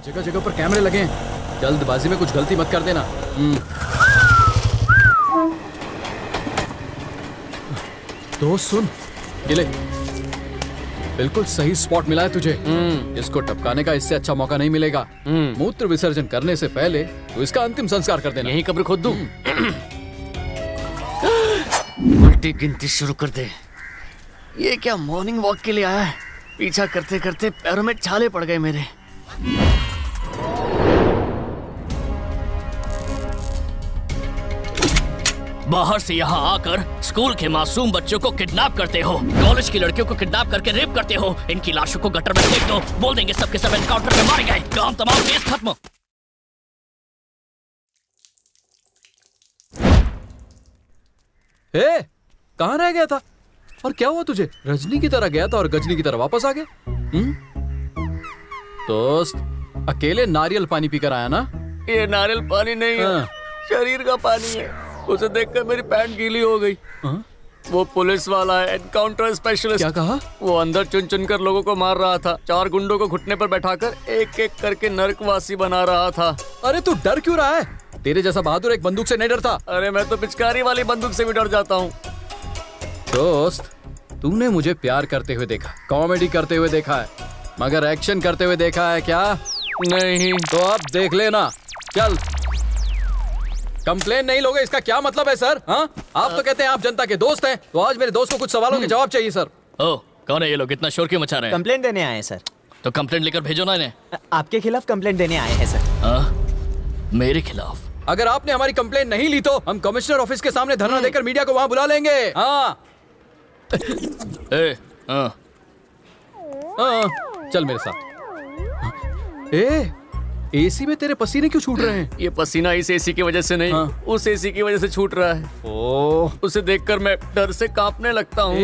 जगह जगह पर कैमरे लगे हैं, जल्दबाजी में कुछ गलती मत कर देना। दोस्त सुन, ये ले, बिल्कुल सही स्पॉट मिला है तुझे। इसको टपकाने का इससे अच्छा मौका नहीं मिलेगा। मूत्र विसर्जन करने से पहले तो इसका अंतिम संस्कार कर देना। यही कब्र खोद दूं? उल्टी गिनती शुरू कर दे। ये क्या मॉर्निंग वॉक के लिए आया है? पीछा करते करते पैरों में छाले पड़ गए मेरे। बाहर से यहाँ आकर स्कूल के मासूम बच्चों को किडनैप करते हो, कॉलेज की लड़कियों को किडनैप करके रेप करते हो, इनकी लाशों को गटर में फेंक दो, बोल देंगे सबके सब एनकाउंटर में मारे गए, काम तमाम, केस खत्म। कहाँ रह गया था और क्या हुआ तुझे? रजनी की तरह गया था और गजनी की तरह वापस आ गया। दोस्त, अकेले नारियल पानी पीकर आया ना? ये नारियल पानी नहीं है, शरीर का पानी है। उसे देखकर मेरी पैंट गीली हो गई। वो पुलिस वाला है, एनकाउंटर स्पेशलिस्ट। क्या कहा? वो अंदर चुन चुन कर लोगों को मार रहा था, 4 गुंडों को घुटने पर बैठाकर एक एक करके नरकवासी बना रहा था। अरे तू डर क्यों रहा है? तेरे जैसा बहादुर एक बंदूक से नहीं डरता। अरे मैं तो पिचकारी वाली बंदूक से भी डर जाता हूँ। दोस्त, तूने मुझे प्यार करते हुए देखा, कॉमेडी करते हुए देखा है, मगर एक्शन करते हुए देखा है क्या? नहीं। तो अब देख लेना। चल। कंप्लेन नहीं लोगे इसका क्या मतलब है सर? हाँ, आप तो कहते हैं आप जनता के दोस्त हैं, तो आज मेरे दोस्त को कुछ सवालों के जवाब चाहिए सर। ओ, कौन है ये लोग? इतना शोर क्यों मचा रहे हैं? कंप्लेंट देने आए हैं सर। तो कंप्लेंट लेकर भेजो ना इन्हें। आपके खिलाफ कंप्लेंट देने आए हैं सर। मेरे खिलाफ? अगर आपने हमारी कंप्लेन नहीं ली तो हम कमिश्नर ऑफिस के सामने धरना देकर मीडिया को वहाँ बुला लेंगे। हाँ। चल मेरे साथ। एसी में तेरे पसीने क्यों छूट रहे हैं? ये पसीना इस एसी की वजह से नहीं, उस एसी की वजह से छूट रहा है। ओह, उसे देखकर मैं डर से कांपने लगता हूँ।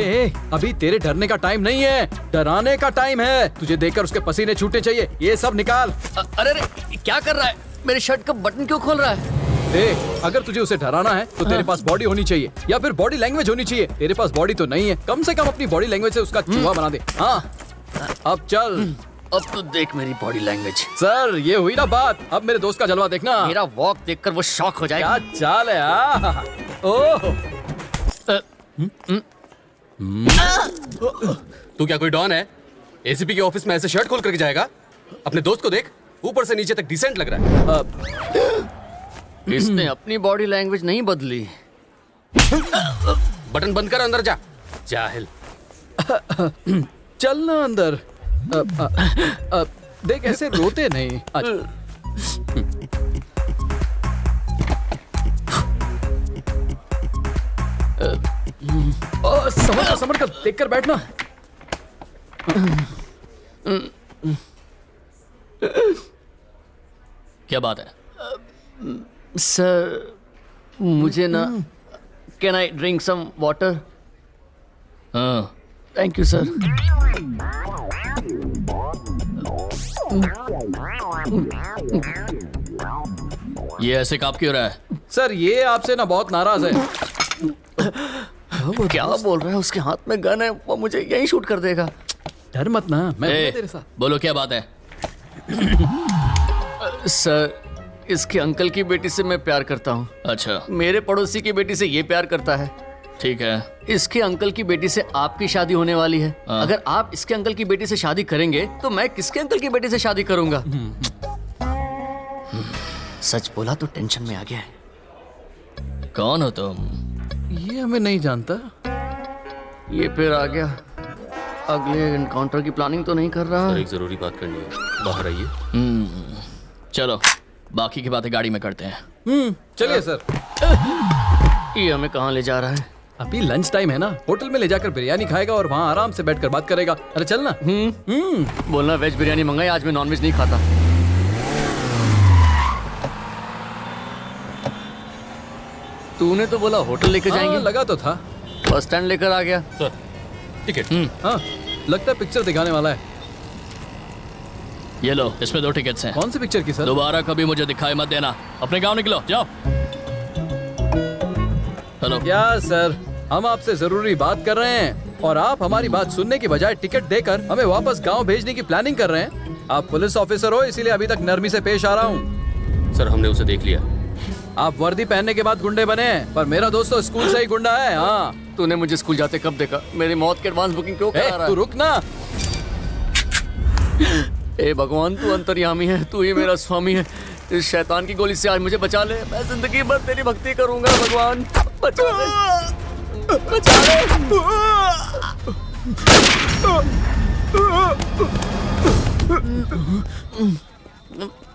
अभी तेरे डरने का टाइम नहीं है, डराने का टाइम है। तुझे देखकर उसके पसीने छूटने चाहिए। ये सब निकाल। अरे अरे, क्या कर रहा है? मेरे शर्ट का बटन क्यों खोल रहा है? अगर तुझे उसे डराना है तो तेरे पास बॉडी होनी चाहिए या फिर बॉडी लैंग्वेज होनी चाहिए। तेरे पास बॉडी तो नहीं है, कम से कम अपनी बॉडी लैंग्वेज से उसका चूहा बना दे। हाँ, अब चल। अब तो देख मेरी बॉडी लैंग्वेज। सर, ये हुई ना बात। अब मेरे दोस्त का जलवा देखना। मेरा वॉक देखकर वो शॉक हो जाएगा। क्या चाल है? ओह, तू क्या कोई डॉन है? एसीपी के ऑफिस में ऐसे शर्ट खोल करके जाएगा? अपने दोस्त को देख, ऊपर से नीचे तक डिसेंट लग रहा है। इसने अपनी बॉडी लैंग्वेज नहीं बदली। बटन बंद कर, अंदर जा, जाहिल। चलना अंदर। देख, ऐसे रोते नहीं। समझ कर देख कर बैठना। क्या बात है? सर, मुझे ना, can I drink some water? Thank you sir. ये ऐसे कांप क्यों रहा है? सर, ये आपसे ना बहुत नाराज है। क्या बोल रहा है? उसके हाथ में गन है, वो मुझे यहीं शूट कर देगा। डर मत ना, मैं तेरे साथ। बोलो क्या बात है? सर, इसके अंकल की बेटी से मैं प्यार करता हूँ। अच्छा। मेरे पड़ोसी की बेटी से ये प्यार करता है। ठीक है। इसके अंकल की बेटी से आपकी शादी होने वाली है। अगर आप इसके अंकल की बेटी से शादी करेंगे तो मैं किसके अंकल की बेटी से शादी करूंगा? सच बोला तो टेंशन में आ गया है। कौन हो तुम? ये हमें नहीं जानता। ये फिर आ गया। अगले एनकाउंटर की प्लानिंग तो नहीं कर रहा? एक जरूरी बात करनी है, बाहर आइए। चलो, बाकी की बातें गाड़ी में करते हैं। चलिए सर। ये हमें कहाँ ले जा रहा है? अभी लंच टाइम है ना, होटल में ले जाकर बिरयानी खाएगा और वहाँ आराम से बैठकर बात करेगा। अरे चल ना। बोलना वेज बिरयानी मंगाई, आज मैं नॉनवेज नहीं खाता। तूने तो बोला होटल लेके जाएंगे। लगा तो था। बस स्टैंड लेकर आ गया। Sir, ticket. हाँ, लगता है पिक्चर दिखाने वाला है। ये लो, इसमें 2 टिकट्स हैं। कौन सी पिक्चर की सर? दोबारा कभी मुझे दिखाई मत देना। अपने गांव निकलो, जाओ। हेलो। क्या सर, हम आपसे जरूरी बात कर रहे हैं और आप हमारी बात सुनने की बजाय टिकट देकर हमें वापस गांव भेजने की प्लानिंग कर रहे हैं। आप पुलिस ऑफिसर हो, इसीलिए अभी तक नरमी से पेश आ रहा हूँ। सर हमने उसे देख लिया। आप वर्दी पहनने के बाद गुंडे बने हैं, पर मेरा दोस्त तो स्कूल से ही गुंडा है। हाँ, तूने मुझे स्कूल जाते कब देखा? मेरी मौत की एडवांस बुकिंग क्यों करा रहा तू है? रुक ना। ए भगवान, तू अंतर्यामी है, तू ही मेरा स्वामी है। इस शैतान की गोली से आज मुझे बचा ले। मैं जिंदगी भर तेरी भक्ति करूंगा। भगवान बचा ले, बचा ले।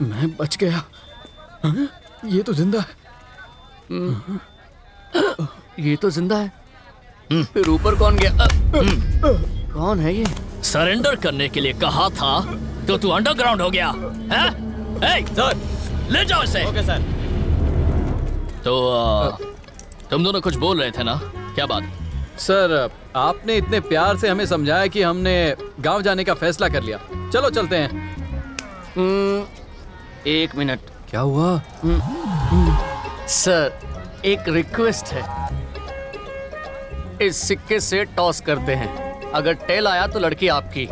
मैं बच गया। हाँ? ये तो जिंदा है। ये तो जिंदा है। फिर ऊपर कौन गया? कौन है ये? सरेंडर करने के लिए कहा था तो तू अंडरग्राउंड हो गया है? ए, सर। ले जाओ इसे। Okay sir. तो तुम दोनों कुछ बोल रहे थे ना, क्या बात? सर, आपने इतने प्यार से हमें समझाया कि हमने गांव जाने का फैसला कर लिया। चलो चलते हैं। 1 मिनट। क्या हुआ? सर, एक रिक्वेस्ट है। इस सिक्के से टॉस करते हैं। अगर टेल आया तो लड़की आपकी,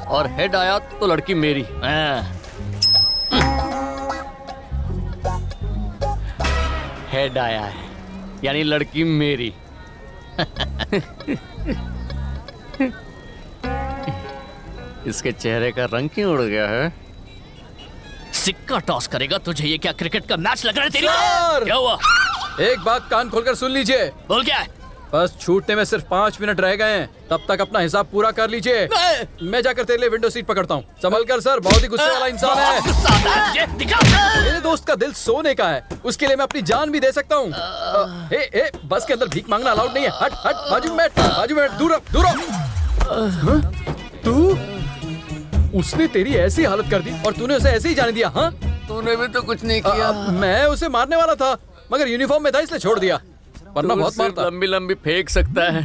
और हेड आया तो लड़की मेरी। हेड आया है, यानी लड़की मेरी। इसके चेहरे का रंग क्यों उड़ गया है? सिक्का टॉस करेगा? तुझे ये क्या क्रिकेट का मैच लग रहा है तेरी? सर! क्या हुआ? एक बात कान खोलकर सुन लीजिए। बोल क्या है? बस छूटने में सिर्फ 5 मिनट रह गए हैं, तब तक अपना हिसाब पूरा कर लीजिए। मैं जाकर तेरे लिए विंडो सीट पकड़ता हूँ। संभल कर सर, बहुत ही गुस्से वाला इंसान बहुत है। गुस्सा आता है तुझे? दिखा। मेरे दोस्त का दिल सोने का है, उसके लिए मैं अपनी जान भी दे सकता हूँ। बस के अंदर भीख मांगना अलाउड नहीं है। हट हट, बाजू में बैठ, बाजू में बैठ, दूर रहो, दूर रहो। तू, उसने तेरी ऐसी हालत कर दी और तूने उसे ऐसे ही जाने दिया? हाँ, तूने भी तो कुछ नहीं किया। मैं उसे मारने वाला था, मगर यूनिफॉर्म में था इसलिए छोड़ दिया, वरना बहुत मारता। लंबी लंबी फेंक सकता है।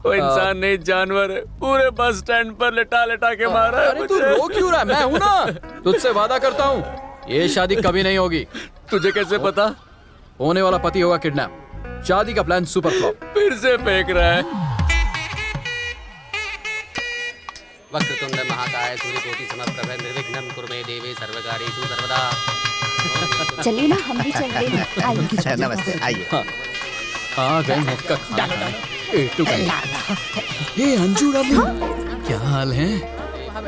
वो इंसान नहीं, जानवर है। पूरे बस स्टैंड पर लेटा लेटा के मारा है अरे तू मुझे। रो क्यों रहा है? मैं हूं ना। तुझसे वादा करता हूँ, ये शादी कभी नहीं होगी। तुझे कैसे पता? होने वाला पति होगा किडनैप। शादी का प्लान सुपर फ्लॉप। फिर से फेंक रहा है। वक्रतुंड महाकाय सूर्यकोटि समप्रभ निर्विघ्नं कुरु मे देवी सर्वकार्येषु सर्वदा। चलिए ना, हम भी चलते हैं। आइए। नमस्ते, आइए। आ गए मुफ्त का खाना खाने। ये अंजू डाली, क्या हाल है?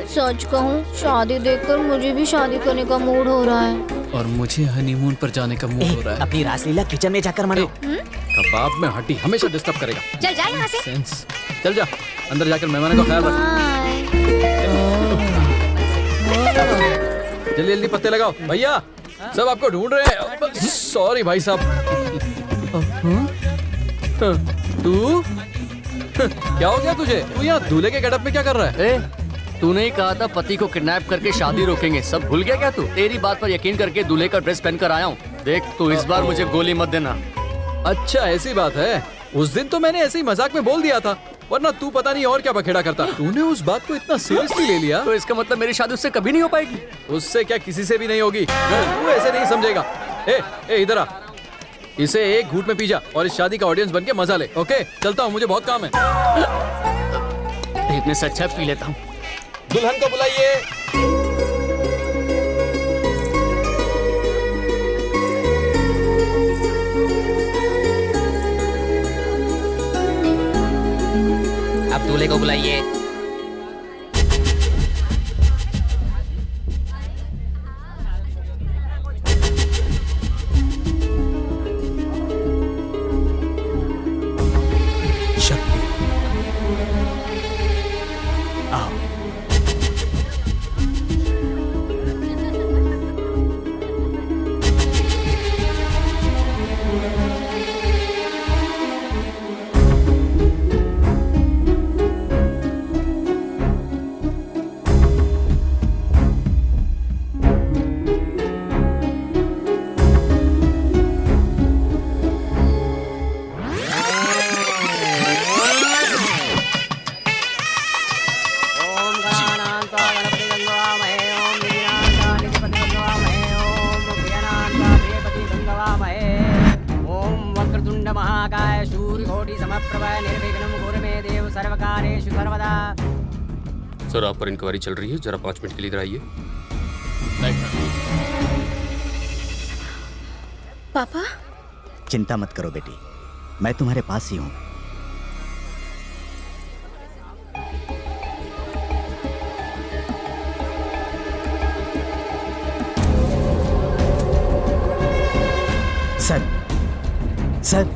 सच कहूँ, शादी देखकर मुझे भी शादी करने का मूड हो रहा है। और मुझे हनीमून पर जाने का मूड हो रहा है। अपनी रासलीला किचन में जाकर मनाओ। कबाब में हड्डी हमेशा डिस्टर्ब करेगा। चल जा यहाँ से। सेंस। चल जा, अंदर जाकर मेहमानों का ख्याल रख। बाय। जल्दी जल्दी पत्ते लगाओ भैया, सब आपको ढूंढ रहे हैं। सॉरी भाई साहब। तू क्या हो गया तुझे? तू यहाँ दूल्हे के गेटअप में क्या कर रहा है? तूने ही कहा था पति को किडनैप करके शादी रोकेंगे। सब भूल गया क्या तू? तेरी बात पर यकीन करके दूल्हे का ड्रेस पहनकर आया हूँ। देख, तू इस बार मुझे गोली मत देना। अच्छा, ऐसी बात है। उस दिन तो मैंने ऐसे ही मजाक में बोल दिया था, वरना तू पता नहीं और क्या बखेड़ा करता। तूने उस बात को इतना सीरियसली ले लिया। तो इसका मतलब मेरी शादी उससे कभी नहीं हो पाएगी? उससे क्या, किसी से भी नहीं होगी। तू ऐसे नहीं समझेगा। इधर आ, इसे एक घूंट में पी जा और इस शादी का ऑडियंस बन के मजा ले। ओके, चलता हूँ, मुझे बहुत काम है। इतने से अच्छा पी लेता हूँ। दुल्हन को बुलाइए। अब दूल्हे को बुलाइए। सर आप पर इंक्वायरी चल रही है, जरा 5 मिनट के लिए इधर आइए। पापा चिंता मत करो बेटी, मैं तुम्हारे पास ही हूँ। सर,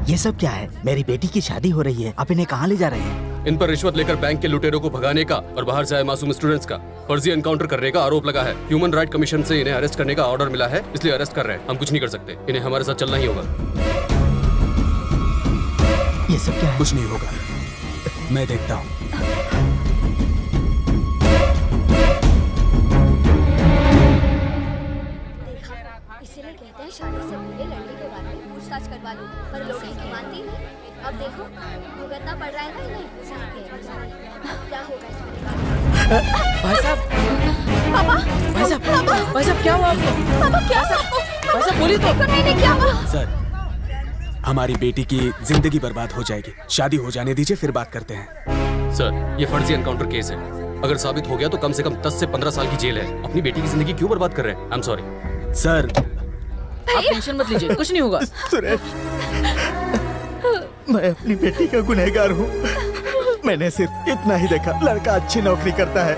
ये सब क्या है? मेरी बेटी की शादी हो रही है, आप इन्हें कहाँ ले जा रहे हैं? इन पर रिश्वत लेकर बैंक के लुटेरों को भगाने का और बाहर से आए मासूम स्टूडेंट्स का फर्जी एनकाउंटर करने का आरोप लगा है। ह्यूमन राइट कमीशन से इन्हें अरेस्ट करने का ऑर्डर मिला है, इसलिए अरेस्ट कर रहे हैं। हम कुछ नहीं कर सकते, इन्हें हमारे साथ चलना ही होगा। ये सब क्या है? कुछ नहीं होगा, मैं देखता हूँ। इसीलिए कहते हैं शादी से पहले लड़की के बारे में पूछताछ करवा लो, पर लोग इनकी मानती नहीं। अब देखो भुगतना पड़ रहा है ना इन्हें। सही कह रही है। क्या होगा इसमें? भाई साहब, भाई साहब क्या हुआ आपको? पापा क्या हुआ? भाई साहब बोलिए तो। नहीं क्या हुआ? सर, हमारी बेटी की जिंदगी बर्बाद हो जाएगी, शादी हो जाने दीजिए, फिर बात करते हैं। सर ये फर्जी एनकाउंटर केस है, अगर साबित हो गया तो कम से कम 10 से 15 साल की जेल है। अपनी बेटी की जिंदगी क्यों बर्बाद कर रहे हैं? आई एम सॉरी सर, आप टेंशन मत लीजिए, कुछ नहीं होगा। सुरेश, मैं अपनी बेटी का गुनहगार हूँ। मैंने सिर्फ इतना ही देखा, लड़का अच्छी नौकरी करता है,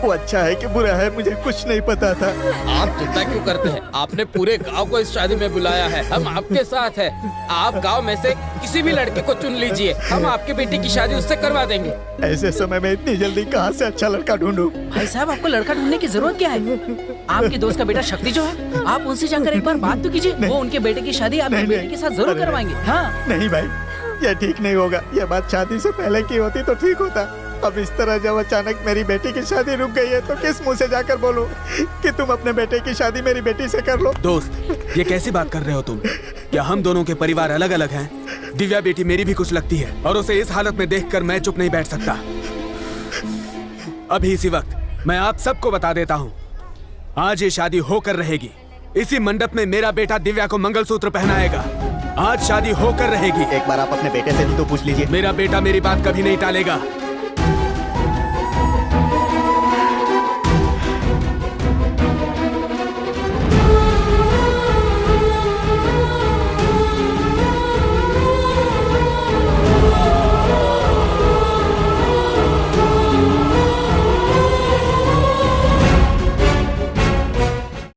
वो अच्छा है कि बुरा है मुझे कुछ नहीं पता था। आप चिंता क्यों करते हैं? आपने पूरे गांव को इस शादी में बुलाया है, हम आपके साथ हैं। आप गांव में से किसी भी लड़के को चुन लीजिए, हम आपकी बेटी की शादी उससे करवा देंगे। ऐसे समय में इतनी जल्दी कहाँ से अच्छा लड़का ढूंढूं? भाई साहब आपको लड़का ढूंढने की जरूरत क्या है? आपके दोस्त का बेटा शक्ति जो है, आप उनसे जाकर एक बार बात तो कीजिए। वो उनके बेटे की शादी आपकी बेटी के साथ जरूर करवाएंगे। हाँ नहीं भाई, ये ठीक नहीं होगा। ये बात शादी से पहले की होती तो ठीक होता। अब इस तरह जब अचानक मेरी बेटी की शादी रुक गई है तो किस मुंह से जाकर बोलूं कि तुम अपने बेटे की शादी मेरी बेटी से कर लो? दोस्त ये कैसी बात कर रहे हो तुम? क्या हम दोनों के परिवार अलग अलग हैं? दिव्या बेटी मेरी भी कुछ लगती है और उसे इस हालत में देखकर मैं चुप नहीं बैठ सकता। अभी इसी वक्त मैं आप सबको बता देता हूँ, आज ये शादी होकर रहेगी। इसी मंडप में मेरा बेटा दिव्या को मंगलसूत्र पहनाएगा। आज शादी होकर रहेगी। एक बार आप अपने बेटे से भी तो पूछ लीजिए। मेरा बेटा मेरी बात कभी नहीं टालेगा।